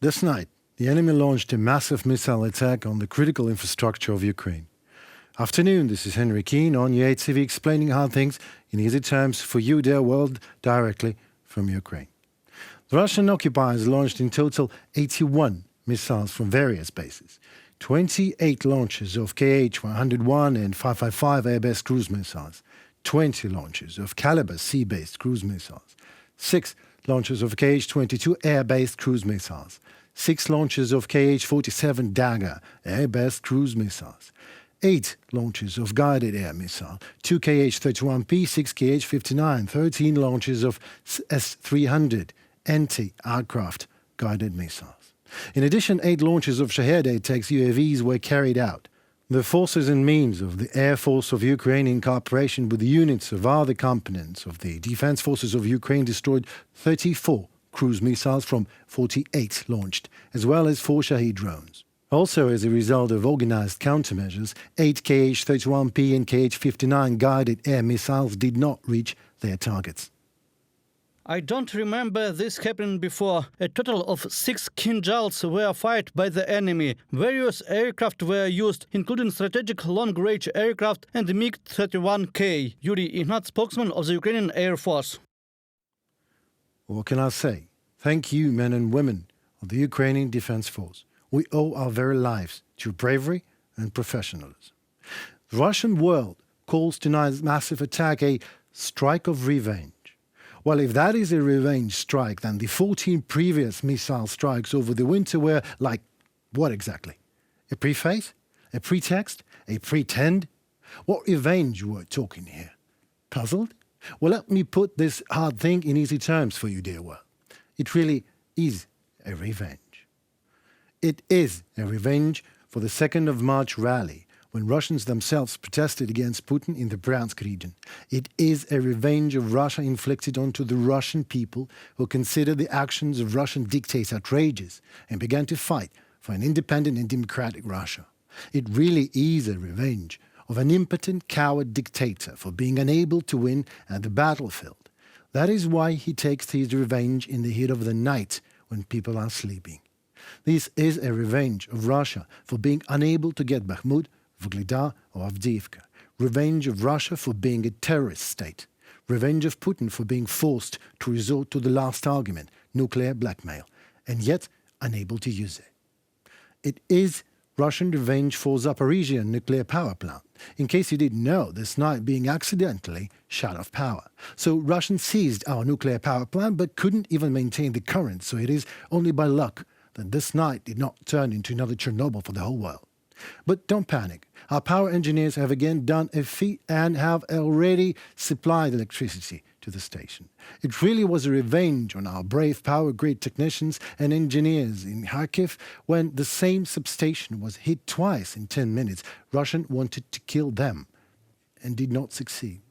This night, the enemy launched a massive missile attack on the critical infrastructure of Ukraine. Afternoon, this is Henry Keane on UATV explaining hard things in easy terms for you, dear world, directly from Ukraine. The Russian occupiers launched in total 81 missiles from various bases, 28 launches of Kh-101 and 555 air-based cruise missiles, 20 launches of Caliber sea-based cruise missiles, 6 launches of Kh-22 air-based cruise missiles, 6 launches of Kh-47 Dagger air-based cruise missiles, 8 launches of guided air missile, 2 Kh-31P, 6 Kh-59, 13 launches of S-300 anti-aircraft guided missiles. In addition, 8 launches of Shahed-8X UAVs were carried out. The forces and means of the Air Force of Ukraine, in cooperation with the units of other components of the Defense Forces of Ukraine, destroyed 34 cruise missiles from 48 launched, as well as 4 Shahed drones. Also, as a result of organized countermeasures, 8 Kh-31P and Kh-59 guided air missiles did not reach their targets. I don't remember this happening before. A total of 6 Kinjals were fired by the enemy. Various aircraft were used, including strategic long-range aircraft and the MiG-31K. Yuri Ignat, spokesman of the Ukrainian Air Force. What can I say? Thank you, men and women of the Ukrainian Defense Force. We owe our very lives to bravery and professionalism. The Russian world calls tonight's massive attack a strike of revenge. Well, if that is a revenge strike, then the 14 previous missile strikes over the winter were like what exactly? A preface? A pretext? A pretend? What revenge we're talking here? Puzzled? Well, let me put this hard thing in easy terms for you, dear world. It really is a revenge. It is a revenge for the 2nd of March rally, when Russians themselves protested against Putin in the Bryansk region. It is a revenge of Russia inflicted onto the Russian people who consider the actions of Russian dictators outrageous and began to fight for an independent and democratic Russia. It really is a revenge of an impotent, coward dictator for being unable to win at the battlefield. That is why he takes his revenge in the heat of the night when people are sleeping. This is a revenge of Russia for being unable to get Bakhmut, Vugleda or Avdiivka. Revenge of Russia for being a terrorist state. Revenge of Putin for being forced to resort to the last argument, nuclear blackmail, and yet unable to use it. It is Russian revenge for Zaporizhia nuclear power plant, in case you didn't know, this night being accidentally shut off power. So Russians seized our nuclear power plant but couldn't even maintain the current, so it is only by luck that this night did not turn into another Chernobyl for the whole world. But don't panic. Our power engineers have again done a feat and have already supplied electricity to the station. It really was a revenge on our brave power grid technicians and engineers in Kharkiv when the same substation was hit twice in 10 minutes. Russia wanted to kill them and did not succeed.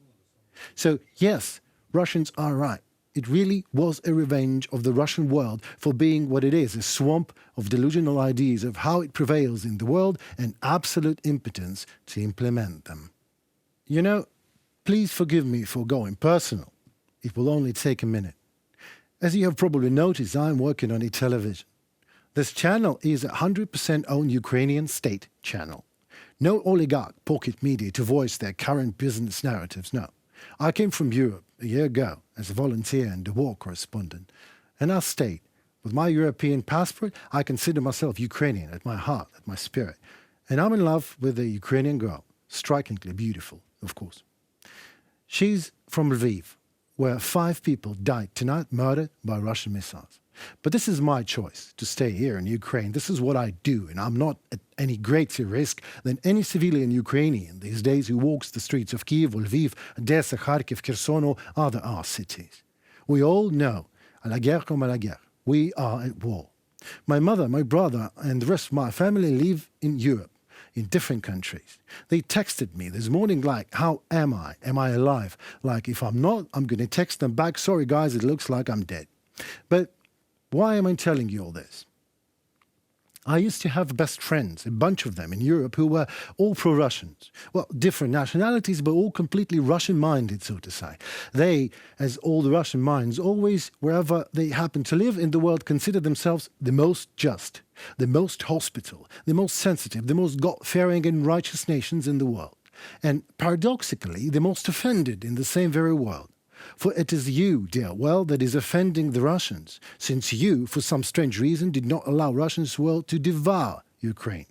So yes, Russians are right. It really was a revenge of the Russian world for being what it is, a swamp of delusional ideas of how it prevails in the world and absolute impotence to implement them. You know, please forgive me for going personal. It will only take a minute. As you have probably noticed, I'm working on a television. This channel is a 100% owned Ukrainian state channel. No oligarch pocket media to voice their current business narratives, no. I came from Europe a year ago as a volunteer and a war correspondent, and I stayed. With my European passport, I consider myself Ukrainian at my heart, at my spirit, and I'm in love with a Ukrainian girl, strikingly beautiful, of course. She's from Lviv, where 5 people died tonight, murdered by Russian missiles. But this is my choice to stay here in Ukraine. This is what I do, and I'm not at any greater risk than any civilian Ukrainian these days who walks the streets of Kyiv, Lviv, Odessa, Kharkiv, Kherson, or other our cities. We all know, à la guerre comme à la guerre, we are at war. My mother, my brother, and the rest of my family live in Europe, in different countries. They texted me this morning like, how am I? Am I alive? Like, if I'm not, I'm going to text them back, sorry guys, it looks like I'm dead. But why am I telling you all this? I used to have best friends, a bunch of them in Europe, who were all pro-Russians. Well, different nationalities, but all completely Russian-minded, so to say. They, as all the Russian minds, always, wherever they happen to live in the world, consider themselves the most just, the most hospitable, the most sensitive, the most God-fearing and righteous nations in the world. And paradoxically, the most offended in the same very world. For it is you, dear world, that is offending the Russians, since you, for some strange reason, did not allow Russia's world to devour Ukraine.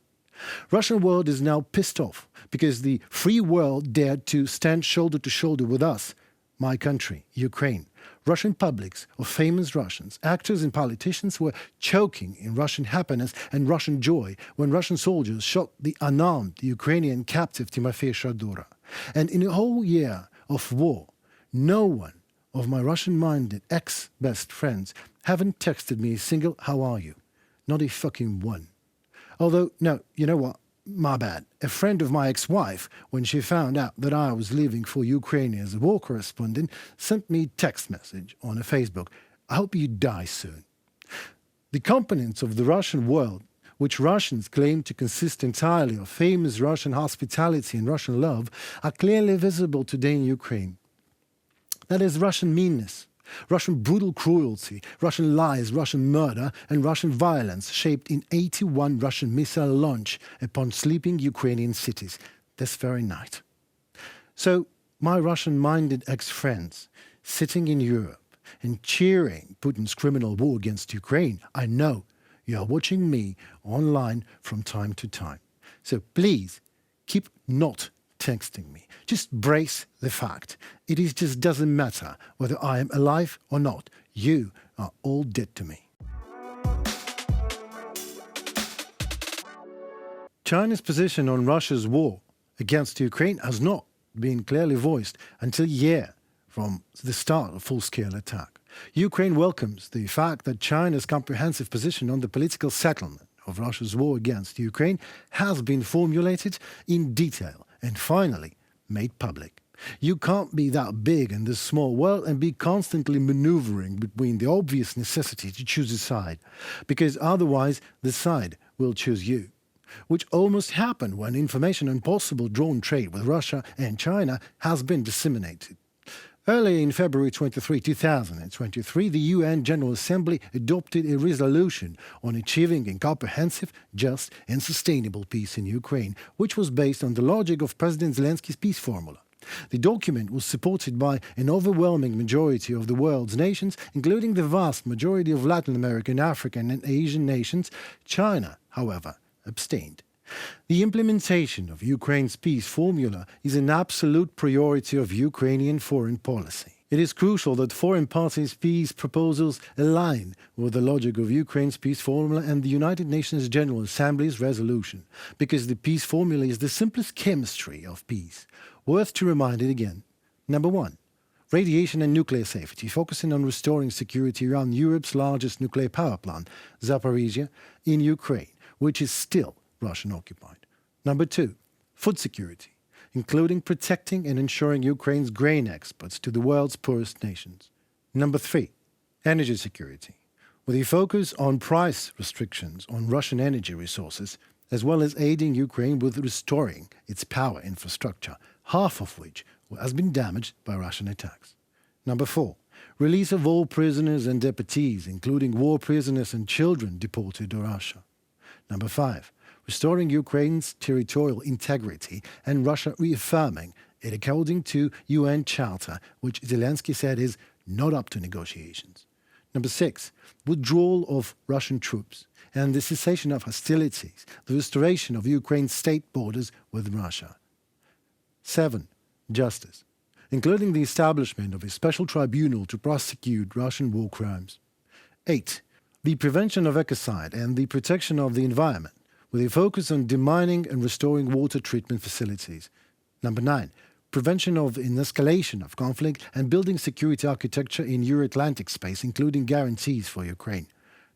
Russian world is now pissed off because the free world dared to stand shoulder to shoulder with us, my country, Ukraine. Russian publics of famous Russians, actors and politicians were choking in Russian happiness and Russian joy when Russian soldiers shot the unarmed Ukrainian captive Timofey Shadura. And in a whole year of war, no one of my Russian-minded ex-best friends haven't texted me a single "how are you?" Not a fucking one. Although, no, you know what? My bad. A friend of my ex-wife, when she found out that I was leaving for Ukraine as a war correspondent, sent me a text message on a Facebook. I hope you die soon. The components of the Russian world, which Russians claim to consist entirely of famous Russian hospitality and Russian love, are clearly visible today in Ukraine. That is Russian meanness, Russian brutal cruelty, Russian lies, Russian murder, and Russian violence shaped in 81 Russian missile launch upon sleeping Ukrainian cities this very night. So, my Russian-minded ex-friends sitting in Europe and cheering Putin's criminal war against Ukraine, I know you are watching me online from time to time. So please, keep not texting me. Just brace the fact. It just doesn't matter whether I am alive or not. You are all dead to me. China's position on Russia's war against Ukraine has not been clearly voiced until a year from the start of full-scale attack. Ukraine welcomes the fact that China's comprehensive position on the political settlement of Russia's war against Ukraine has been formulated in detail and finally made public. You can't be that big in this small world and be constantly maneuvering between the obvious necessity to choose a side, because otherwise the side will choose you, which almost happened when information on possible drone trade with Russia and China has been disseminated. Early in February 23, 2023, the UN General Assembly adopted a resolution on achieving a comprehensive, just and sustainable peace in Ukraine, which was based on the logic of President Zelensky's peace formula. The document was supported by an overwhelming majority of the world's nations, including the vast majority of Latin American, African and Asian nations. China, however, abstained. The implementation of Ukraine's peace formula is an absolute priority of Ukrainian foreign policy. It is crucial that foreign parties' peace proposals align with the logic of Ukraine's peace formula and the United Nations General Assembly's resolution, because the peace formula is the simplest chemistry of peace. Worth to remind it again. Number 1. Radiation and nuclear safety, focusing on restoring security around Europe's largest nuclear power plant, Zaporizhia, in Ukraine, which is still Russian-occupied. Number 2, food security, including protecting and ensuring Ukraine's grain exports to the world's poorest nations. Number 3, energy security, with a focus on price restrictions on Russian energy resources, as well as aiding Ukraine with restoring its power infrastructure, half of which has been damaged by Russian attacks. Number 4, release of all prisoners and deportees, including war prisoners and children deported to Russia. Number 5, restoring Ukraine's territorial integrity and Russia reaffirming it according to UN Charter, which Zelensky said is not up to negotiations. Number 6, withdrawal of Russian troops and the cessation of hostilities, the restoration of Ukraine's state borders with Russia. 7, justice, including the establishment of a special tribunal to prosecute Russian war crimes. 8, the prevention of ecocide and the protection of the environment, with a focus on demining and restoring water treatment facilities. Number 9, prevention of an escalation of conflict and building security architecture in Euro-Atlantic space, including guarantees for Ukraine.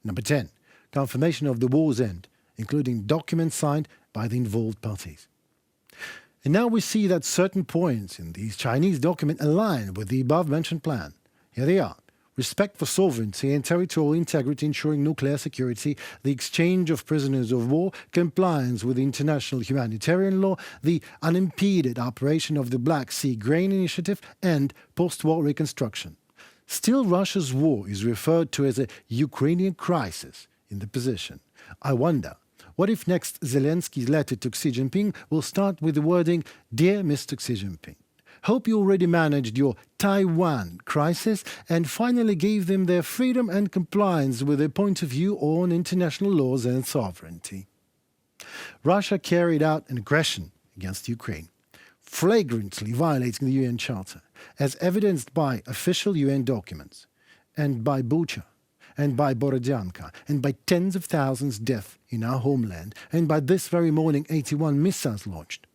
Number 10, confirmation of the war's end, including documents signed by the involved parties. And now we see that certain points in these Chinese documents align with the above-mentioned plan. Here they are. respect for sovereignty and territorial integrity, ensuring nuclear security, the exchange of prisoners of war, compliance with international humanitarian law, the unimpeded operation of the Black Sea Grain Initiative, and post-war reconstruction. Still, Russia's war is referred to as a Ukrainian crisis in the position. I wonder, what if next Zelensky's letter to Xi Jinping will start with the wording, "Dear Mr. Xi Jinping, hope you already managed your Taiwan crisis and finally gave them their freedom and compliance with their point of view on international laws and sovereignty." Russia carried out an aggression against Ukraine, flagrantly violating the UN Charter, as evidenced by official UN documents, and by Bucha, and by Borodyanka, and by tens of thousands deaths in our homeland, and by this very morning 81 missiles launched.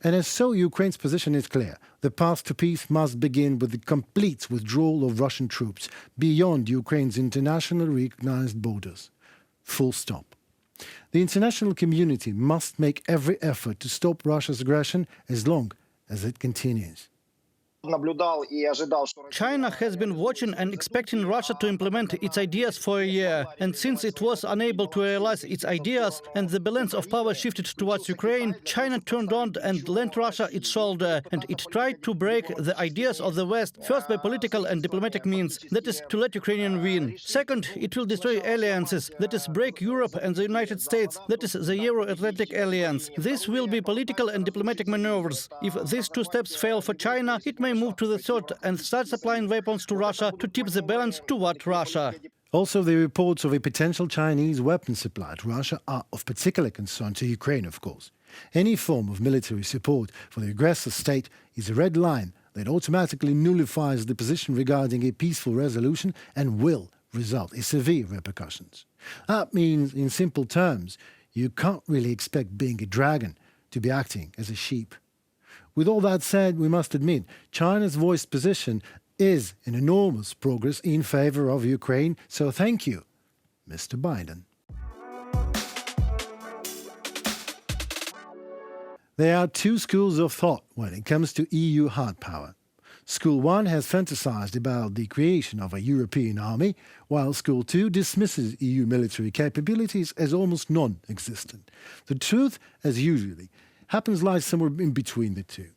And as so, Ukraine's position is clear. The path to peace must begin with the complete withdrawal of Russian troops beyond Ukraine's internationally recognized borders. Full stop. The international community must make every effort to stop Russia's aggression as long as it continues. China has been watching and expecting Russia to implement its ideas for a year. And since it was unable to realize its ideas and the balance of power shifted towards Ukraine, China turned on and lent Russia its shoulder. And it tried to break the ideas of the West, first by political and diplomatic means, that is, to let Ukrainians win. Second, it will destroy alliances, that is, break Europe and the United States, that is, the Euro-Atlantic Alliance. This will be political and diplomatic maneuvers. If these two steps fail for China, it may move to the third and start supplying weapons to Russia to tip the balance toward Russia. Also, the reports of a potential Chinese weapon supply to Russia are of particular concern to Ukraine, of course. Any form of military support for the aggressor state is a red line that automatically nullifies the position regarding a peaceful resolution and will result in severe repercussions. That means, in simple terms, you can't really expect being a dragon to be acting as a sheep. With all that said, we must admit China's voiced position is an enormous progress in favor of Ukraine, so thank you, Mr. Biden. There are two schools of thought when it comes to EU hard power. School 1 has fantasized about the creation of a European army, while School 2 dismisses EU military capabilities as almost non-existent. The truth, as usually, happens lies somewhere in between the two.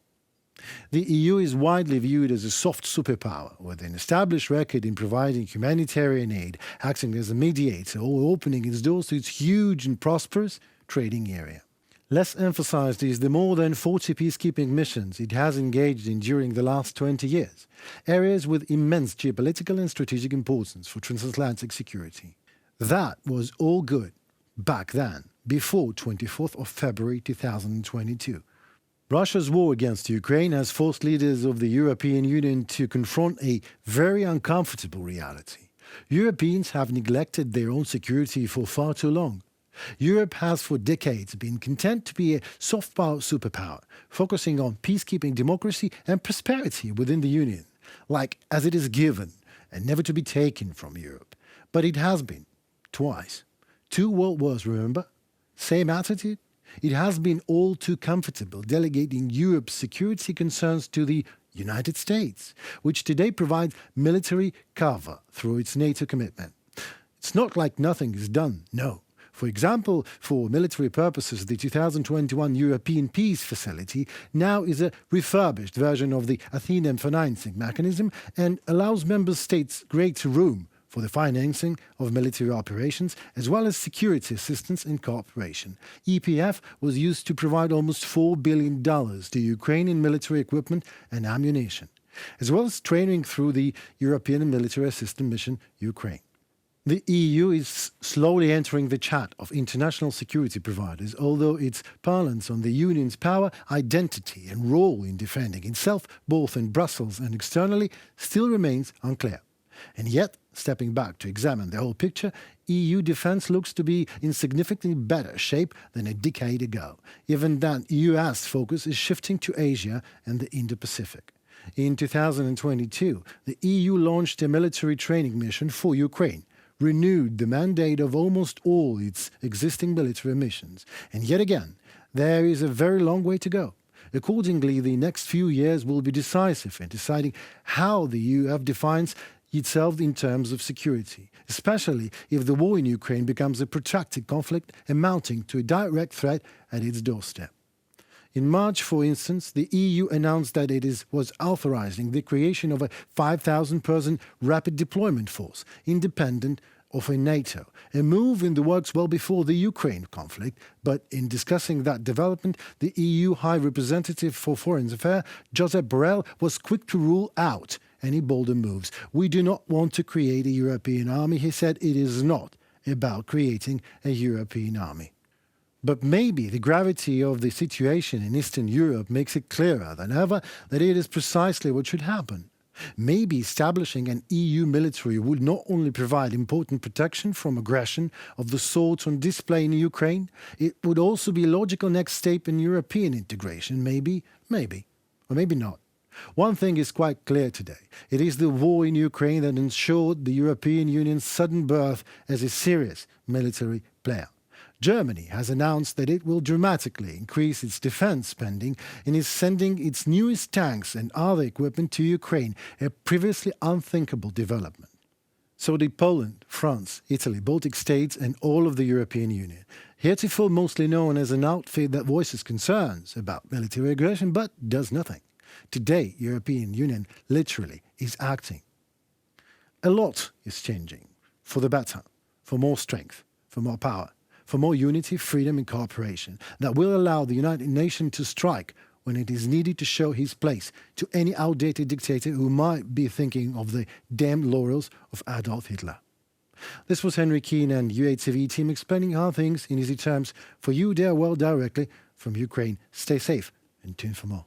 The EU is widely viewed as a soft superpower, with an established record in providing humanitarian aid, acting as a mediator, or opening its doors to its huge and prosperous trading area. Less emphasized is the more than 40 peacekeeping missions it has engaged in during the last 20 years, areas with immense geopolitical and strategic importance for transatlantic security. That was all good back then, before 24th of February 2022. Russia's war against Ukraine has forced leaders of the European Union to confront a very uncomfortable reality. Europeans have neglected their own security for far too long. Europe has for decades been content to be a soft power superpower, focusing on peacekeeping, democracy and prosperity within the Union, like as it is given and never to be taken from Europe. But it has been, twice. 2 world wars, remember? Same attitude? It has been all too comfortable delegating Europe's security concerns to the United States, which today provides military cover through its NATO commitment. It's not like nothing is done, no. For example, for military purposes, the 2021 European Peace Facility now is a refurbished version of the Athenian financing mechanism and allows member states greater room for the financing of military operations as well as security assistance and cooperation. EPF was used to provide almost $4 billion to Ukraine in military equipment and ammunition, as well as training through the European Military Assistance Mission Ukraine. The EU is slowly entering the chat of international security providers, although its balance on the Union's power, identity and role in defending itself, both in Brussels and externally, still remains unclear. And yet, stepping back to examine the whole picture, EU defense looks to be in significantly better shape than a decade ago, even that US focus is shifting to Asia and the Indo-Pacific. In 2022, the EU launched a military training mission for Ukraine, renewed the mandate of almost all its existing military missions. And yet again, there is a very long way to go. Accordingly, the next few years will be decisive in deciding how the EUF defines itself in terms of security, especially if the war in Ukraine becomes a protracted conflict amounting to a direct threat at its doorstep. In March, for instance, the EU announced that was authorizing the creation of a 5,000-person rapid deployment force, independent of NATO, a move in the works well before the Ukraine conflict, but in discussing that development, the EU High Representative for Foreign Affairs, Josep Borrell, was quick to rule out any bolder moves. We do not want to create a European army, he said. It is not about creating a European army. But maybe the gravity of the situation in Eastern Europe makes it clearer than ever that it is precisely what should happen. Maybe establishing an EU military would not only provide important protection from aggression of the sort on display in Ukraine, it would also be a logical next step in European integration. Maybe, or maybe not. One thing is quite clear today. It is the war in Ukraine that ensured the European Union's sudden birth as a serious military player. Germany has announced that it will dramatically increase its defense spending and is sending its newest tanks and other equipment to Ukraine, a previously unthinkable development. So did Poland, France, Italy, Baltic states and all of the European Union, heretofore mostly known as an outfit that voices concerns about military aggression but does nothing. Today, European Union literally is acting. A lot is changing, for the better, for more strength, for more power, for more unity, freedom and cooperation that will allow the United Nations to strike when it is needed to show his place to any outdated dictator who might be thinking of the damned laurels of Adolf Hitler. This was Henry Keane and UATV team explaining how things in easy terms for you, dear world, directly from Ukraine. Stay safe and tune for more.